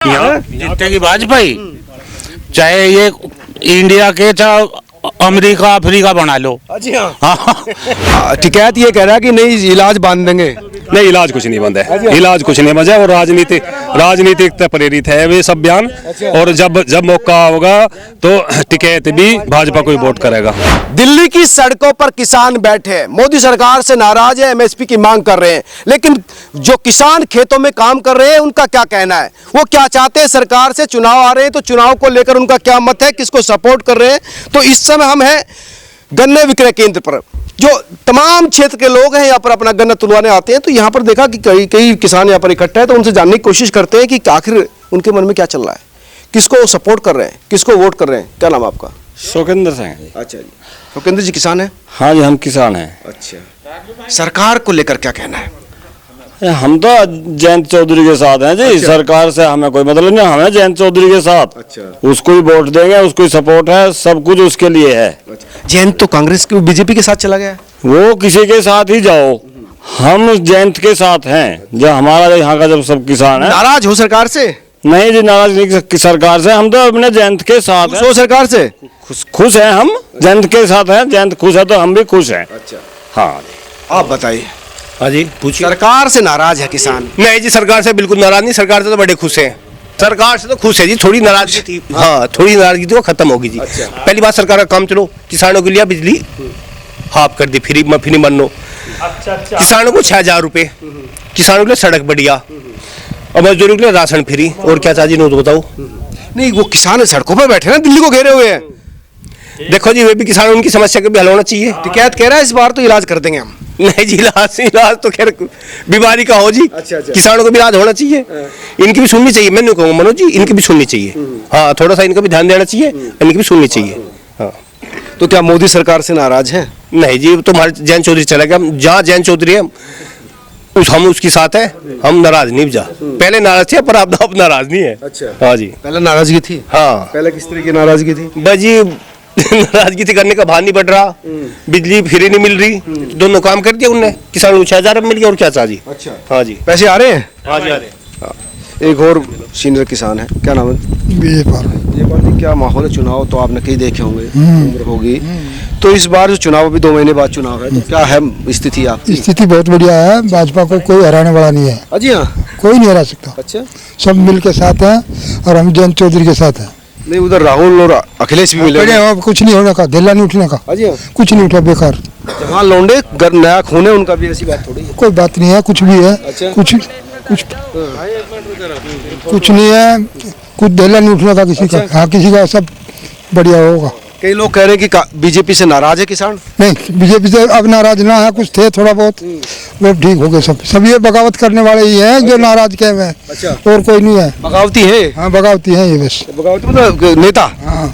जीतेगी वाजपेयी, चाहे ये इंडिया के चाहे अमेरिका अफ्रीका बना लो। अच्छा टिकैत ये कह रहा है कि नहीं इलाज बांध देंगे। नहीं, इलाज कुछ नहीं बंद है, इलाज कुछ नहीं बंद है। और राजनीतिक प्रेरित है वे सब बयान। और जब मौका होगा तो टिकैत भी भाजपा को ही वोट करेगा। दिल्ली की सड़कों पर किसान बैठे हैं, मोदी सरकार से नाराज है, एमएसपी की मांग कर रहे हैं। लेकिन जो किसान खेतों में काम कर रहे हैं उनका क्या कहना है, वो क्या चाहते हैं सरकार से। चुनाव आ रहे हैं तो चुनाव को लेकर उनका क्या मत है, किसको सपोर्ट कर रहे हैं। तो इस समय हम हैं गन्ने विक्रय केंद्र पर, जो तमाम क्षेत्र के लोग हैं यहाँ पर अपना गन्ना तुलवाने आते हैं। तो यहाँ पर देखा कि कई किसान यहाँ पर इकट्ठा है, तो उनसे जानने की कोशिश करते हैं कि आखिर उनके मन में क्या चल रहा है, किसको सपोर्ट कर रहे हैं, किसको वोट कर रहे हैं। क्या नाम है आपका? शोकेंद्र सिंह। अच्छा जी, शोकेंद्र जी किसान है? हाँ जी, हम किसान हैं। अच्छा, सरकार को लेकर क्या कहना है? हम तो जयंत चौधरी के साथ हैं जी। अच्छा। सरकार से हमें कोई मतलब नहीं, हमें जयंत चौधरी के साथ। अच्छा। उसको ही वोट देंगे, उसको ही सपोर्ट है, सब कुछ उसके लिए है। अच्छा। जयंत तो कांग्रेस की बीजेपी के साथ चला गया है। वो किसी के साथ ही जाओ, हम जयंत के साथ हैं। जो हमारा यहाँ का जब सब किसान है। नाराज हो सरकार से? नहीं जी, नाराज नहीं सरकार से, हम तो अपने जयंत के साथ हैं। सरकार से खुश हैं हम, जयंत के साथ हैं। जयंत खुश है तो हम भी खुश हैं। अच्छा, हाँ आप बताइए। हाँ जी, पूछिए। सरकार से नाराज है किसान? नहीं जी, सरकार से बिल्कुल नाराज नहीं, सरकार से तो बड़े खुश हैं। सरकार से तो खुश है जी, थोड़ी नाराजगी थी। हाँ, थोड़ी नाराजगी थी, वो खत्म होगी जी। अच्छा। पहली बात सरकार का काम चलो, किसानों के लिए बिजली हाफ कर दी, फ्री मन लो। अच्छा। किसानों को 6,000 रुपए, किसानों के लिए सड़क बढ़िया, और मजदूरों के लिए राशन फ्री। और क्या चाहिए तो बताओ। नहीं, वो किसान सड़कों पर बैठे ना, दिल्ली को घेरे हुए हैं। देखो जी, वे भी किसान, उनकी समस्या का भी हल होना चाहिए। टिकैत कह रहा है इस बार तो इलाज कर देंगे हम। नहीं जी, इलाज तो खैर बीमारी का हो जी। अच्छा। किसानों को भी इलाज होना चाहिए, इनकी भी सुननी चाहिए। मैं नहीं कहूँगा मनोज जी, इनकी भी सुननी चाहिए। हाँ, थोड़ा सा इनका भी ध्यान देना चाहिए, इनकी भी सुननी चाहिए। हाँ। तो क्या मोदी सरकार से नाराज है? नहीं जी, तो हमारे जयंत चौधरी चला गया। जहाँ जयंत चौधरी है हम उसके साथ है, हम नाराज नहीं जा। पहले नाराज थे पर अब नाराज नहीं है। अच्छा। हाँ जी, पहले नाराजगी थी। हाँ, पहले किस तरह की नाराजगी थी? बस जी नाराजगी थी, करने का भार नहीं बढ़ रहा, बिजली फ्री नहीं मिल रही, दोनों काम कर दिया उनने। किसानों को 6,000 मिल गया, और क्या चाहिए। अच्छा। हाँ जी, पैसे आ रहे हैं? हाँ जी, आ रहे हैं। एक और सीनियर किसान है, क्या नाम है? विजयपाल जी। क्या माहौल है? चुनाव तो आपने कई देखे होंगे, उम्र होगी। तो इस बार जो चुनाव, अभी 2 महीने बाद चुनाव है, तो क्या है स्थिति आपकी? स्थिति बहुत बढ़िया है, भाजपा को कोई हराने वाला नहीं है। जी हाँ, कोई नहीं हरा सकता। अच्छा, सब मिल के साथ हैं, और हम जयंत चौधरी के साथ हैं। नहीं, उधर राहुल और अखिलेश भी मिले। कुछ नहीं होने का, ढिल्ला नहीं उठने का। कुछ नहीं उठा, बेकार। जहाँ लौंडे नया खून है, उनका भी ऐसी बात थोड़ी है। कोई बात नहीं है, कुछ भी है। अच्छा। कुछ नहीं है, कुछ ढिल्ला नहीं उठने का किसी का। हाँ, किसी का सब बढ़िया होगा। कई लोग कह रहे हैं कि बीजेपी से नाराज है किसान। नहीं, बीजेपी से अब नाराज ना है, कुछ थे थोड़ा बहुत, वो ठीक हो गए सब ये बगावत करने वाले ही हैं जो नाराज कहे हुए हैं। अच्छा। और कोई नहीं है। बगावती है? हाँ, बगावती है ये बस। बगावती मतलब नेता? हाँ,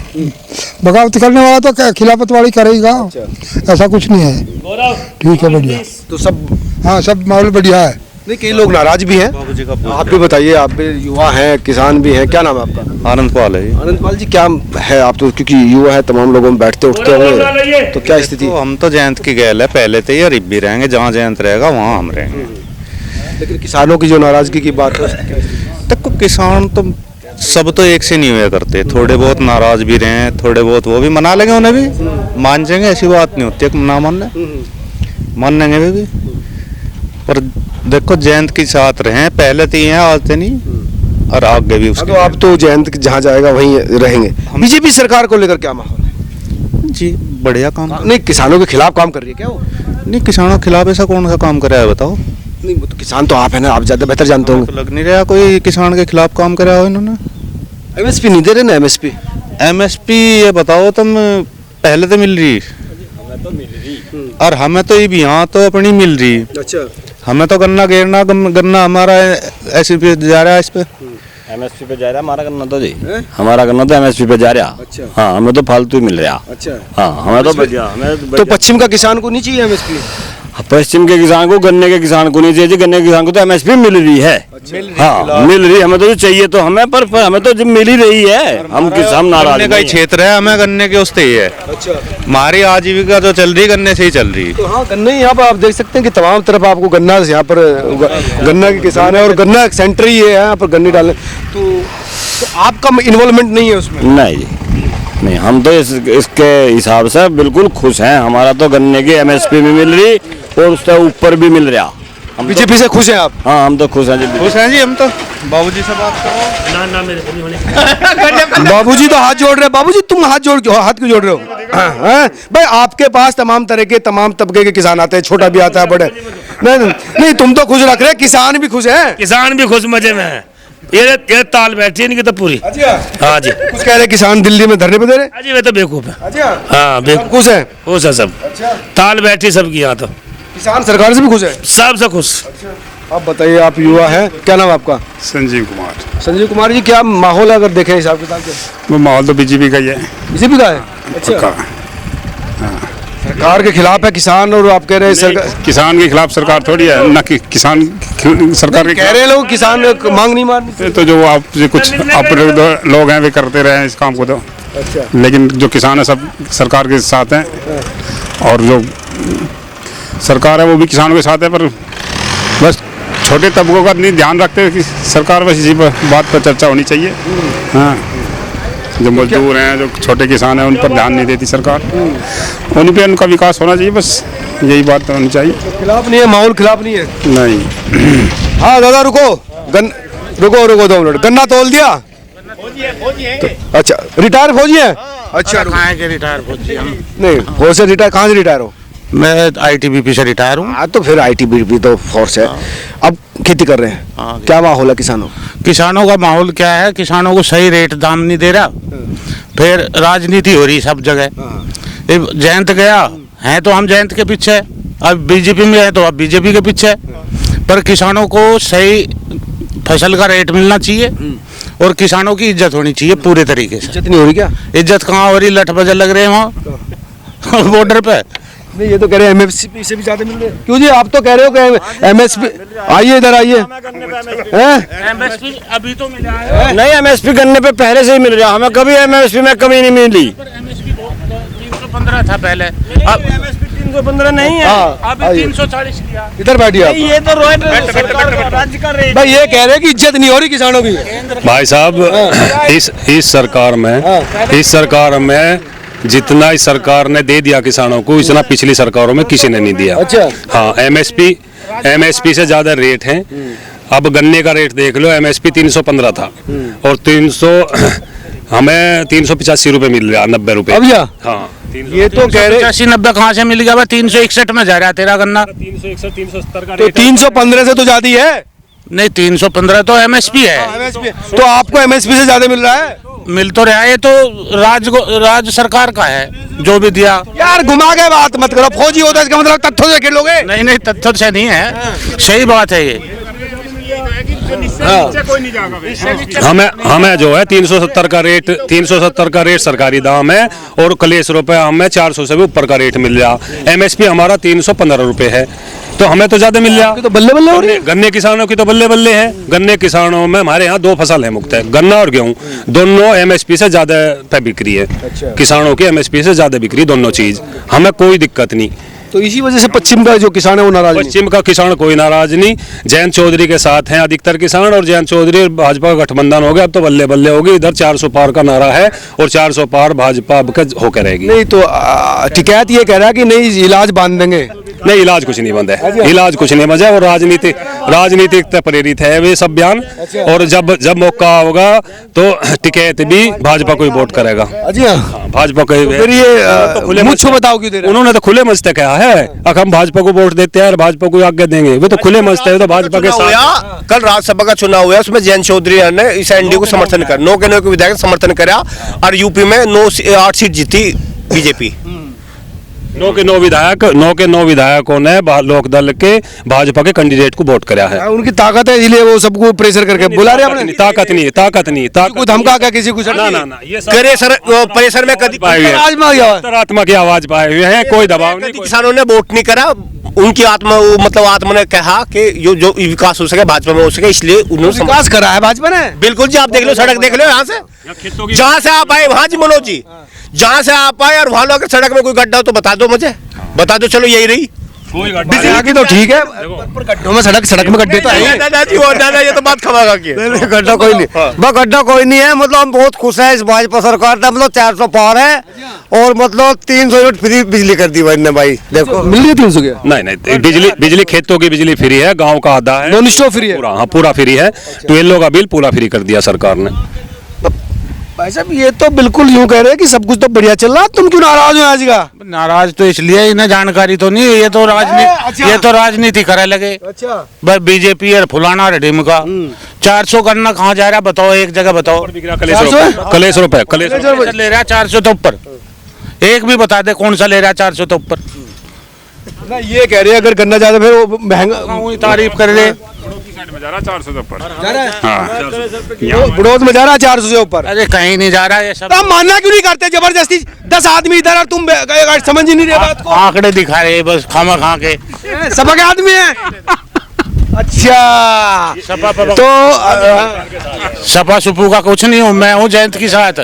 बगावत करने वाला तो खिलाफत वाली करेगा। अच्छा। ऐसा कुछ नहीं है। ठीक है, बढ़िया। तो सब, हाँ, सब माहौल बढ़िया है। नहीं, कई लोग नाराज भी हैं। आप भी बताइए, आप भी युवा हैं, किसान भी हैं। क्या नाम है आपका? आनंदपाल है। आनंदपाल जी, क्या है आप तो, क्योंकि युवा है, तमाम लोगों में बैठते उठते होंगे, तो क्या स्थिति? हम तो जयंत की गैल है पहले से ही, और अब भी रहेंगे। जहाँ जयंत रहेगा वहाँ हम रहेंगे। लेकिन किसानों की जो नाराजगी की बात है, देखो किसान तो सब तो एक से नहीं हुआ करते, थोड़े बहुत नाराज भी रहे, थोड़े बहुत वो भी मना लेंगे, उन्हें भी मान जाएंगे। ऐसी बात नहीं होती ना मान लेंगे वे भी। पर देखो जयंत के साथ रहे, पहले तो हैं, आज तो नहीं, और आगे भी उसके। तो आप तो जयंत जहाँ जाएगा वहीं रहेंगे। बीजेपी सरकार को लेकर क्या माहौल है? जी, बढ़िया काम। नहीं, किसानों के खिलाफ काम कर रही है क्या वो? नहीं, किसानों के खिलाफ ऐसा कौन सा काम कराया है बताओ? नहीं, वो तो किसान तो आप है ना, आप ज्यादा बेहतर जानते होंगे। तो लग नहीं रहा कोई किसान के खिलाफ काम कराया हो इन्होंने। एमएसपी नहीं दे रहे ना? एमएसपी ये बताओ तुम, पहले तो मिल रही, और हमें तो ये भी यहाँ तो अपनी मिल रही। अच्छा। हमें तो गन्ना हमारा ऐसे पे जा रहा है, इस पे एमएसपी पे जा रहा है हमारा गन्ना तो जी। हमारा गन्ना तो एमएसपी पे जा रहा। अच्छा। हाँ, हमें तो फालतू मिल रहा। अच्छा। हाँ, हमें तो बढ़िया। तो पश्चिम का किसान को नहीं चाहिए एमएसपी? पश्चिम के किसान को, गन्ने के किसान को नहीं चाहिए। गन्ने के किसान को तो एमएसपी मिल रही है। हाँ मिल रही, हमें तो जो चाहिए तो हमें, पर हमें तो जब मिल ही रही है, हम किसान नाराज गन्ने का ही नहीं हैं। क्षेत्र है, हमें गन्ने के उससे ही है। अच्छा, हमारी आजीविका जो चल रही है गन्ने से ही चल रही है। तो हाँ गन्ना ही यहाँ पर आप देख सकते हैं कि तमाम तरफ आपको गन्ना यहाँ पर गन्ना के किसान है और गन्ना एक सेंटर ही है यहाँ पर गन्ने डालने। तो आपका इन्वॉल्वमेंट नहीं है उसमें? नहीं जी, नहीं, हम तो इसके हिसाब से बिल्कुल खुश हैं। हमारा तो गन्ने की MSP भी मिल रही और उससे ऊपर भी मिल रहा। हम बीजेपी से खुश हैं आप? हाँ, हम तो खुश हैं जी। खुश हैं जी हम तो। बाबूजी से बात करो। बाबूजी तो हाथ जोड़ रहे हैं। बाबूजी तुम हाथ क्यों जोड़ रहे हो? हाँ? भाई आपके पास तमाम तरह के तमाम तबके के किसान आते हैं, छोटा भी आता है, बड़े। नहीं तुम तो खुश रख रहे हैं, किसान भी खुश हैं। किसान भी खुश मजे में है। ये ताल बैठी है इनकी तो पूरी। हाँ जी, कुछ कह रहे किसान दिल्ली में धरने पे दे रहे? हाँ जी, वे तो बेवकूफ है। हाँ सब बेवकूफ खुश है? खुश है सब। ताल बैठी सबकी यहाँ तो। किसान सरकार से भी खुश है? सबसे खुश। आप बताइए, आप युवा हैं, क्या नाम है आपका? संजीव कुमार। संजीव कुमार जी, क्या माहौल है अगर देखें हिसाब किताब से? वो माहौल तो बीजेपी का ही है। बीजेपी का है? अच्छा, सरकार के खिलाफ है किसान और आप कह रहे हैं सरकार किसान के खिलाफ सरकार थोड़ी है ना, कि किसान सरकार के कह रहे हैं लोग किसान मांग नहीं मारनी। खिलाफ। तो जो आप जो कुछ अपने लोग हैं वे करते रहे हैं इस काम को तो। अच्छा, लेकिन जो किसान है सब सरकार के साथ हैं और जो सरकार है वो भी किसानों के साथ है, पर बस छोटे तबकों का नहीं ध्यान रखते हुए कि सरकार बस इसी बात पर चर्चा होनी चाहिए। हाँ, जो मजदूर हैं, जो छोटे किसान हैं, उन पर ध्यान नहीं देती सरकार। उन पर उनका विकास होना चाहिए, बस यही बात होनी चाहिए। खिलाफ नहीं है, माहौल खिलाफ नहीं है। नहीं, हाँ दादा रुको, रुको 2 मिनट। गन्ना तोल दिया? अच्छा, रिटायर फौजी है? अच्छा, कहाँ है कि रिटायर फौजी हम? नहीं फौज से रिटायर, कहाँ से रिटायर हो? मैं ITBP से रिटायर हूँ। हाँ, तो फिर ITBP तो फोर्स है। अब खेती कर रहे हैं, क्या माहौल है किसानों? किसानों का माहौल क्या है, किसानों को सही रेट दाम नहीं दे रहा, फिर राजनीति हो रही सब जगह। जयंत गया है तो हम जयंत के पीछे, अब बीजेपी में है तो अब बीजेपी के पीछे। पर किसानों को सही फसल का रेट मिलना चाहिए और किसानों की इज्जत होनी चाहिए पूरे तरीके से। इज्जत नहीं हो रही क्या? इज्जत कहाँ हो रही, लठ बजर लग रहे हैं वहाँ बॉर्डर पे। नहीं, ये तो कह रहे हैं MSP से भी ज्यादा मिल रहे हैं। क्यों जी, आप तो कह रहे हो कि MSP, आइए इधर आइए। MSP अभी तो मिला है नहीं, MSP गन्ने पे पहले से ही मिल रहा, हमें कभी MSP में कमी नहीं मिली। 315 था पहले, अब MSP 315 नहीं है, अभी 340 किया। इधर बैठिए आप। ये तो राज्य का रेट। भाई ये कह रहे हैं कि इज्जत नहीं हो रही किसानों की। भाई साहब, इस सरकार में जितना इस सरकार ने दे दिया किसानों को, इतना पिछली सरकारों में किसी ने नहीं दिया। अच्छा, हाँ, MSP से ज्यादा रेट है। अब गन्ने का रेट देख लो, MSP 315 था और 300 हमें 385 रुपए मिल रहा, 90 रुपए। अब या हाँ, ये तो कह रहे 80-90 कहाँ से मिल गया? 361 में जा रहा है तेरा गन्ना। 361 370 का तो 315 से तो ज्यादा ही है। नहीं, 315 तो MSP है। MSP तो आपको MSP से ज्यादा मिल रहा है? मिल तो रहा है, ये तो राज्य सरकार का है जो भी दिया। यार घुमा के बात मत करो, फौजी होता है इसका मतलब तथ्यों से खेलोगे? नहीं, तथ्यों से नहीं है, सही बात है ये। हमें जो है 370 का रेट सरकारी दाम है और कलेश रुपए हमें 400 से भी ऊपर का रेट मिल रहा। MSP हमारा 315 रुपए है, तो हमें तो ज्यादा मिल रहा। तो बल्ले बल्ले हो रही है। गन्ने किसानों की तो बल्ले बल्ले है। गन्ने किसानों में हमारे यहाँ 2 फसल है मुख्य, गन्ना और गेहूं। दोनों MSP से ज्यादा पे बिक्री है। किसानों की MSP से ज्यादा बिक्री, दोनों चीज, हमें कोई दिक्कत नहीं। तो इसी वजह से पश्चिम का जो किसान है वो नाराज नहीं? पश्चिम का किसान कोई नाराज नहीं, जयंत चौधरी के साथ हैं अधिकतर किसान, और जयंत चौधरी और भाजपा का गठबंधन हो गया, अब तो बल्ले बल्ले होगी। इधर 400 पार का नारा है और 400 पार भाजपा होकर रहेगी। नहीं तो टिकैत ये कह रहा है कि नहीं इलाज बांध देंगे। नहीं, इलाज कुछ नहीं बंद है, इलाज कुछ नहीं बंद है, और राजनीतिक प्रेरित है वे सब बयान। और जब मौका होगा तो टिकैत भी भाजपा को ही वोट करेगा। भाजपा को फिर ये मुझको बताओ क्यों दे रहे हैं? उन्होंने तो खुले मन से कहा है, अब हम भाजपा को वोट देते हैं और भाजपा को आगे देंगे, वे तो खुले मन से, तो भाजपा के साथ। कल राज्यसभा का चुनाव हुआ, उसमें जयंत चौधरी ने इस एनडीए को समर्थन कर 9 के 9 के विधायक समर्थन करा और यूपी में 8 सीट जीती बीजेपी। 9 के 9 विधायकों ने लोकदल के भाजपा के कैंडिडेट को वोट कराया है। उनकी ताकत है, इसलिए वो सबको प्रेशर करके बुला रहे हैं। ताकत नहीं कोई धमका क्या किसी को? ना, ये प्रेशर में कभी अंतरात्मा की आवाज पाए हुए हैं, कोई दबाव नहीं। किसानों ने वोट नहीं करा, उनकी आत्मा, वो मतलब आत्मा ने कहा कि जो विकास हो सके भाजपा में हो सके, इसलिए उन्होंने विकास करा है भाजपा ने। बिल्कुल जी, आप देख लो, सड़क देख लो यहाँ से, जहाँ से आप आए वहाँ जी मनोज जी, जहाँ से आप आए और वहाँ अगर सड़क में कोई गड्ढा हो तो बता दो मुझे, बता दो, चलो यही रही। बिजली की तो ठीक है, पर गड्ढों में सड़क में गड्ढे तो है। दादाजी वो दादा, ये तो बात खबा की है। गड्ढा कोई नहीं, बस गड्ढा कोई नहीं है। मतलब हम बहुत खुश हैं इस भाजपा सरकार से। मतलब 400 पार है और मतलब 300 यूनिट फ्री बिजली कर दी भाई ने। भाई देखो मिल रही है 300 की। नहीं, बिजली खेतों की बिजली फ्री है, गांव का आधा है, नॉन स्टॉप फ्री है पूरा। हाँ, पूरा फ्री है। ट्वेल्व का बिल पूरा फ्री कर दिया सरकार ने। भाई साहब ये तो बिल्कुल यूं कह रहे हैं कि सब कुछ तो बढ़िया चल रहा, तुम क्यों नाराज हो आज का? नाराज तो इसलिए इन्हें जानकारी तो नहीं, ये तो राजनीति, ये तो राजनीति करे लगे। अच्छा, बस बीजेपी और फुलाना और ढिमका। 400 करना कहाँ जा रहा बताओ, एक जगह बताओ। कलेश रुपए ले रहा 400 तो ऊपर, एक भी बता दे कौन सा ले रहा 400 तो ऊपर। ना ये कह रहे हैं अगर गन्ना ज्यादा फिर वो महंगा, तारीफ कर रहे। 400 से ऊपर जा रहा है हाँ, बड़ौद में जा रहा है 400 से ऊपर। अरे कहीं नहीं जा रहा ये सब। तो हम मानना क्यों नहीं करते जबरदस्ती? 10 आदमी इधर और तुम समझ ही नहीं रहे बात को। आंकड़े दिखा रहे बस खामा खा के। सपा के आदमी है। अच्छा, तो सपा सुपू का कुछ नहीं हूँ, मैं हूँ जयंत के साथ।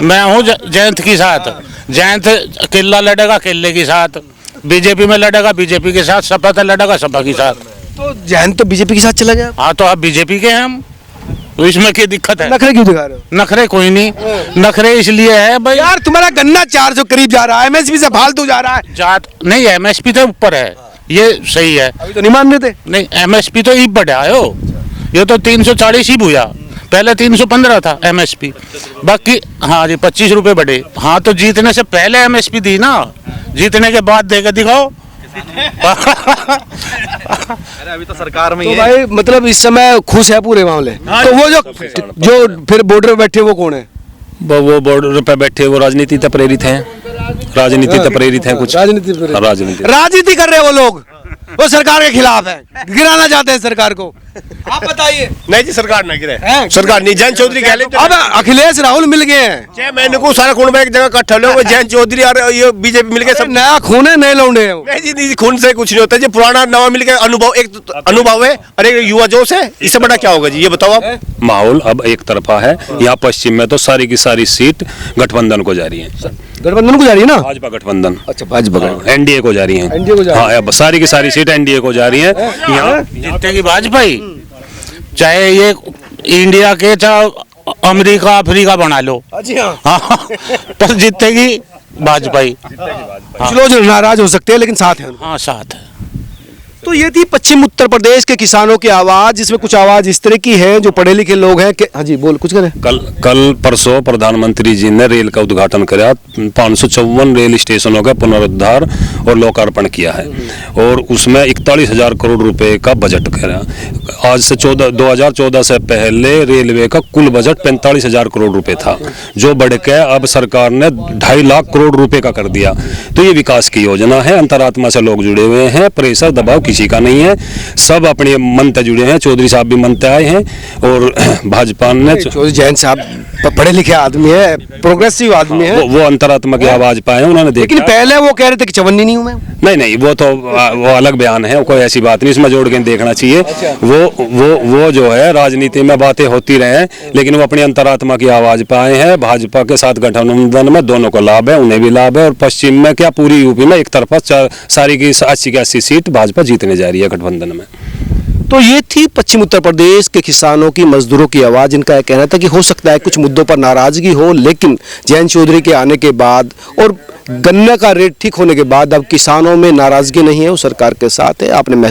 मैं हूँ जयंत के साथ। जयंत किला लड़ेगा किले के साथ, बीजेपी में लड़ेगा बीजेपी के साथ, सपा तो लड़ेगा सपा के साथ। तो जयंत तो बीजेपी के साथ चला गया। हाँ तो अब बीजेपी के हैं हम, तो इसमें क्या दिक्कत है? नखरे क्यों दिखा रहे हो? नखरे कोई नहीं, नखरे इसलिए है भाई यार तुम्हारा गन्ना 400 करीब जा रहा है, एमएसपी से फालतू जा रहा है। जात नहीं, एमएसपी तो ऊपर है, ये सही है। अभी तो नहीं मान रहे थे। नहीं, एमएसपी तो ही बढ़ा हो, ये तो 340 ही भूया, पहले 315 था एमएसपी। बाकी हाँ जी 25 रुपए बढ़े। हाँ तो जीतने से पहले एमएसपी दी ना, जीतने के बाद देके दिखाओ। अभी तो सरकार में तो भाई मतलब इस समय खुश है पूरे मामले। तो वो जो फिर बॉर्डर पे बैठे वो कौन है? वो बॉर्डर पे बैठे वो राजनीति से प्रेरित हैं, राजनीति से प्रेरित हैं कुछ। राजनीति कर रहे हैं वो लोग, वो सरकार के खिलाफ है, गिराना चाहते हैं सरकार को। आप बताइए। नहीं जी, सरकार ना गिरे, सरकार नहीं। जयंत चौधरी कह ले, अब अखिलेश राहुल मिल गए हैं, 6 महीने को सारा खून में एक जगह इकट्ठा लोग, जयंत चौधरी और ये बीजेपी मिल गए, सब नया खून है, नए लौंडे हैं। नहीं जी, खून से कुछ नहीं होता जी, पुराना नवा मिल गया। अनुभव, एक अनुभव है और एक युवा जोश है, इससे बड़ा क्या होगा जी, ये बताओ आप। माहौल अब एक तरफा है। यहाँ पश्चिम में तो सारी की सारी सीट गठबंधन को जा रही है। गठबंधन को जा रही है ना? भाजपा गठबंधन। अच्छा, भाजपा एनडीए को जा रही है। एनडीए को जा रही है। हाँ, अब सारी की सारी सीट एनडीए को जा रही है। यहाँ जीतेगी भाजपा, चाहे ये इंडिया के चाहे अमेरिका अफ्रीका बना लो। हाँ पर जीतेगी भाजपा। कुछ लोग नाराज हो सकते हैं लेकिन साथ हैं। हाँ साथ है। तो ये थी पश्चिम उत्तर प्रदेश के किसानों की आवाज, जिसमें कुछ आवाज इस तरह की है जो पढ़े लिखे लोग हैं कि हाँ जी बोल कुछ करें। कल परसों प्रधानमंत्री जी ने रेल का उद्घाटन किया, 554 रेल स्टेशनों का पुनरुद्धार और लोकार्पण किया है और उसमें 41,000 करोड़ रुपए का बजट करा। आज से 2014 से पहले रेलवे का कुल बजट 45,000 करोड़ रुपए था, जो बढ़ के अब सरकार ने 2.5 लाख करोड़ रुपए का कर दिया। तो ये विकास की योजना है, अंतरात्मा से लोग जुड़े हुए हैं, प्रेशर दबाव किसी का नहीं है, सब अपने मन से जुड़े हैं। चौधरी साहब भी मन से आए हैं और भाजपा ने चौधरी जयंत साहब पढ़े लिखे आदमी है, प्रोग्रेसिव आदमी है, वो अंतरात्मा की आवाज पाए उन्होंने देखा। लेकिन पहले वो कह रहे थे कि चवन्नी नहीं हूं मैं। नहीं, वो तो वो अलग बयान है, कोई ऐसी बात नहीं, इसमें जोड़ के देखना चाहिए। वो जो है राजनीति में बातें होती रहे, लेकिन वो अपनी अंतरात्मा की आवाज पाए हैं। भाजपा के साथ गठबंधन में दोनों को लाभ है, उन्हें भी लाभ है। और पश्चिम में क्या पूरी यूपी में एक तरफा सारी की 80 सीट भाजपा जीतने जा रही है गठबंधन में। तो ये थी पश्चिम उत्तर प्रदेश के किसानों की, मजदूरों की आवाज। इनका यह कहना था कि हो सकता है कुछ मुद्दों पर नाराजगी हो, लेकिन जयंत चौधरी के आने के बाद और गन्ना का रेट ठीक होने के बाद अब किसानों में नाराजगी नहीं है, वो सरकार के साथ है। आपने महसूस